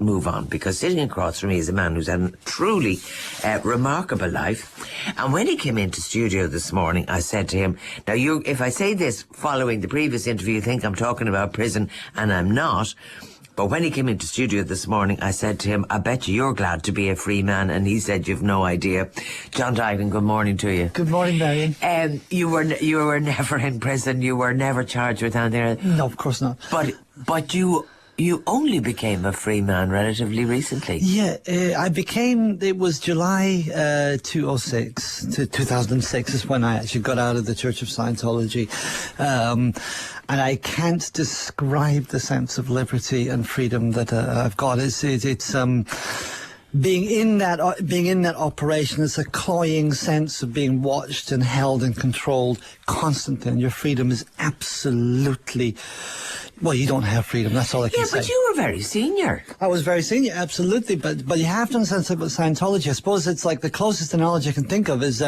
move on, because sitting across from me is a man who's had a truly remarkable life. And when he came into studio this morning, I said to him, now if I say this following the previous interview, you think I'm talking about prison, and I'm not. But when he came into studio this morning, I said to him, I bet you're glad to be a free man. And he said, you've no idea. John Duignan, good morning to you. Good morning, Marion. You were never in prison. You were never charged with anything. No, of course not. But you only became a free man relatively recently. Yeah, it was July 2006 is when I actually got out of the Church of Scientology. And I can't describe the sense of liberty and freedom that I've got. It's being in that operation, it's a cloying sense of being watched and held and controlled constantly, and your freedom is absolutely, well, you don't have freedom, that's all I can say. Yeah, but you were very senior. I was very senior, absolutely, but you have to understand something about Scientology. I suppose it's like the closest analogy I can think of is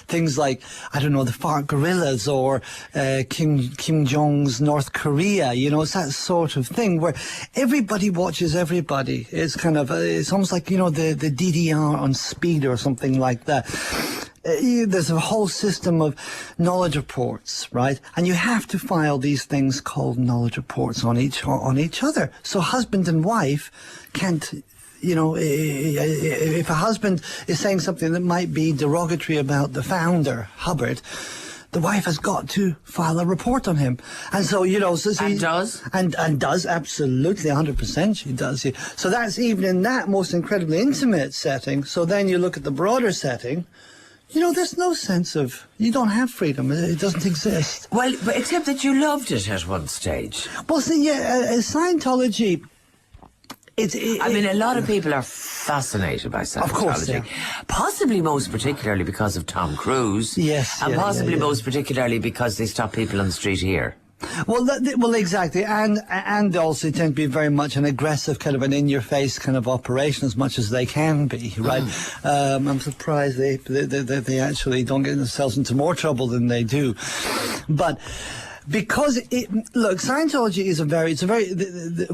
things like, I don't know, the FARC guerrillas or Kim Jong's North Korea. You know, it's that sort of thing where everybody watches everybody. It's kind of, it's almost like, you know, the DDR on speed or something like that. There's a whole system of knowledge reports, right? And you have to file these things called knowledge reports on each other. So husband and wife can't, you know, if a husband is saying something that might be derogatory about the founder, Hubbard, the wife has got to file a report on him. And so, you know... And does? And does, absolutely, 100% she does. So that's even in that most incredibly intimate setting. So then you look at the broader setting, you know, there's no sense of... You don't have freedom. It doesn't exist. Well, but except that you loved it at one stage. Well, see, yeah, Scientology... I mean, a lot of people are fascinated by Scientology. Of course, yeah. Possibly most particularly because of Tom Cruise. Yes. And possibly most particularly because they stop people on the street here. Well, exactly, and also tend to be very much an aggressive kind of an in-your-face kind of operation as much as they can be, right? I'm surprised they actually don't get themselves into more trouble than they do, but. Because look, Scientology is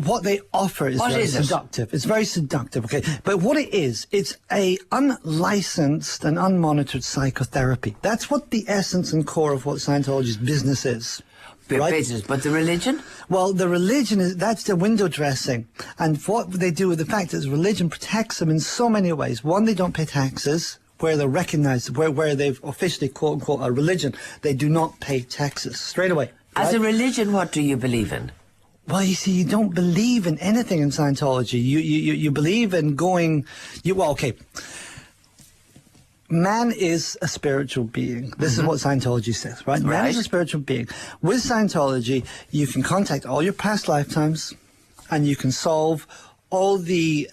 what they offer is very seductive. It's very seductive, okay? But what it is, it's a unlicensed and unmonitored psychotherapy. That's what the essence and core of what Scientology's business is. Right? Business, but the religion? Well, the religion that's the window dressing. And what they do with the fact is religion protects them in so many ways. One, they don't pay taxes. Where they're recognized, where they've officially, quote unquote, a religion, they do not pay taxes straight away. Right? As a religion, what do you believe in? Well, you see, you don't believe in anything in Scientology. You believe in going... Well, okay. Man is a spiritual being. This is what Scientology says, right? Man is a spiritual being. With Scientology, you can contact all your past lifetimes, and you can solve all the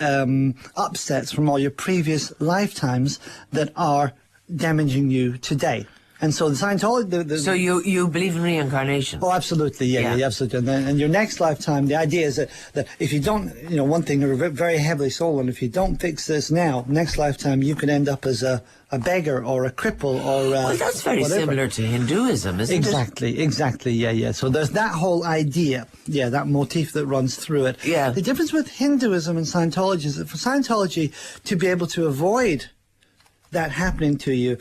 upsets from all your previous lifetimes that are damaging you today. And so the Scientology... So you believe in reincarnation? Oh, absolutely, yeah, absolutely. And your next lifetime, the idea is that if you don't, you know, one thing, you're very heavily sold on, if you don't fix this now, next lifetime you could end up as a beggar or a cripple or well, that's very similar to Hinduism, isn't it? Exactly, yeah. So there's that whole idea, that motif that runs through it. Yeah. The difference with Hinduism and Scientology is that for Scientology to be able to avoid that happening to you,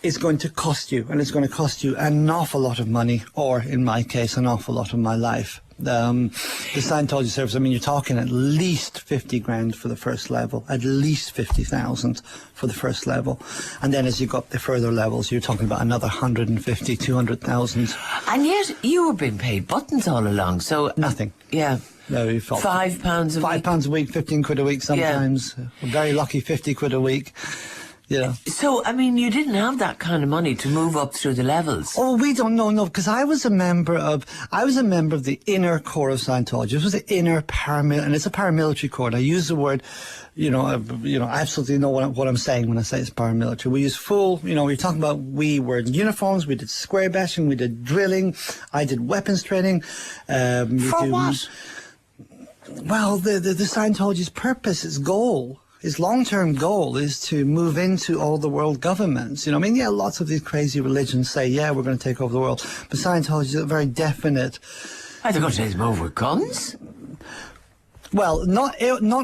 it's going to cost you, and it's going to cost you an awful lot of money, or in my case, an awful lot of my life. The Scientology service, I mean, you're talking at least 50 grand for the first level, at least 50,000 for the first level. And then as you go up the further levels, you're talking about another 150, 200,000. And yet you were being paid buttons all along, so... Nothing. Yeah. No, you felt £5 a week. £5 a week, 15 quid a week sometimes. Yeah. Very lucky, 50 quid a week. Yeah. So, I mean, you didn't have that kind of money to move up through the levels. Oh, we don't know, no, because I was a member of the inner core of Scientology. It was the inner paramilitary, and it's a paramilitary core. And I use the word, I absolutely know what I'm saying when I say it's paramilitary. We use full, we're talking about, we were in uniforms, we did square bashing, we did drilling, I did weapons training. For what? Well, the Scientology's purpose, its goal, his long-term goal is to move into all the world governments. Lots of these crazy religions say, we're going to take over the world. But Scientology is a very definite... Are they going to take them over with guns? Well, not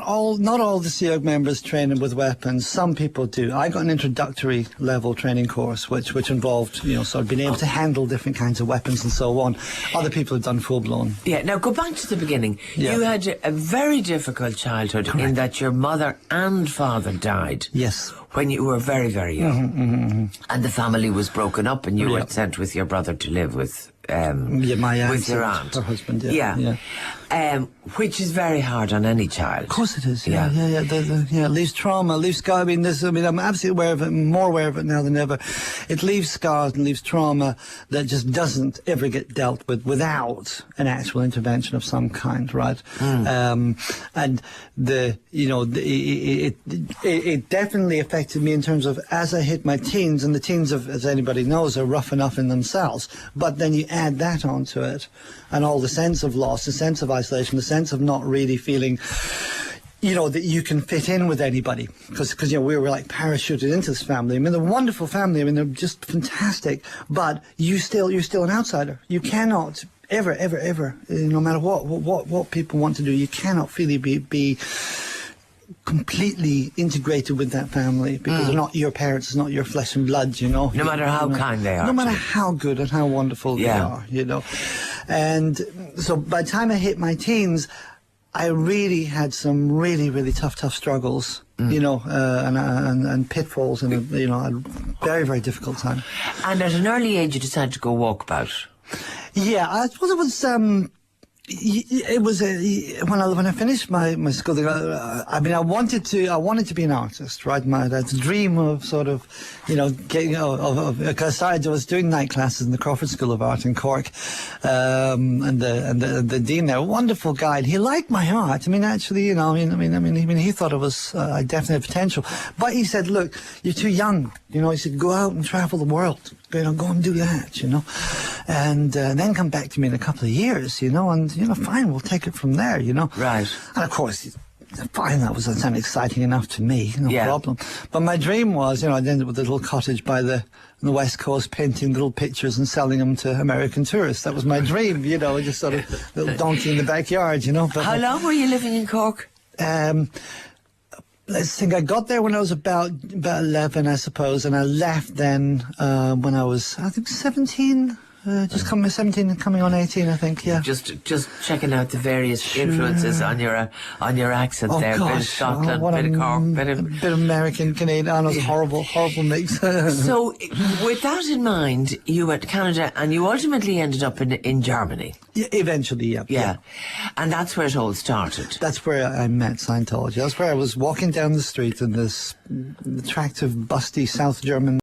all the SEAG members train with weapons. Some people do. I got an introductory level training course, which involved, sort of being able to handle different kinds of weapons and so on. Other people have done full blown. Yeah. Now go back to the beginning. Yeah. You had a very difficult childhood in that your mother and father died. Yes. When you were very, very young, and the family was broken up, and you were sent with your brother to live with my aunt, with your aunt, her husband. Yeah. Which is very hard on any child. Of course it is. Yeah. It leaves trauma, leaves scars. I'm absolutely aware of it, more aware of it now than ever. It leaves scars and leaves trauma that just doesn't ever get dealt with without an actual intervention of some kind, right? And it definitely affected me in terms of as I hit my teens, and the teens, as anybody knows, are rough enough in themselves. But then you add that onto it, and all the sense of loss, the sense of isolation, the sense of not really feeling, that you can fit in with anybody. Because we were like parachuted into this family. I mean, they're a wonderful family. I mean, they're just fantastic. But you're still an outsider. You cannot ever, no matter what people want to do, you cannot really be completely integrated with that family, because they're not your parents, it's not your flesh and blood, No matter how kind they are. No matter how good and how wonderful they are, And so by the time I hit my teens, I really had some really, really tough struggles, and pitfalls, and, a very, very difficult time. And at an early age, you decided to go walkabout. Yeah, I suppose it was... It was when I finished my school. I wanted to be an artist, right? That's a dream of sort of, getting because I was doing night classes in the Crawford School of Art in Cork, and the dean there, a wonderful guy. He liked my art. I mean, actually, he thought it was I definitely had potential. But he said, look, you're too young. He said, go out and travel the world. Go and do that. And then come back to me in a couple of years. And fine, we'll take it from there. Right. And of course, fine, that was sounded exciting enough to me, no problem. But my dream was, I'd end up with a little cottage by the West Coast, painting little pictures and selling them to American tourists. That was my dream, just sort of little donkey in the backyard, But, how long were you living in Cork? Let's think. I got there when I was about 11, I suppose, and I left then when I was, I think, 17. Just coming 17 and coming on 18, I think. Yeah. Just checking out the various influences on your accent there. Gosh, bit of Scotland, bit of Cork, bit of American, Canadian. I know, it's horrible mix. So, with that in mind, you went to Canada, and you ultimately ended up in Germany. Yeah, eventually, yeah. And that's where it all started. That's where I met Scientology. That's where I was walking down the street in this attractive, busty South German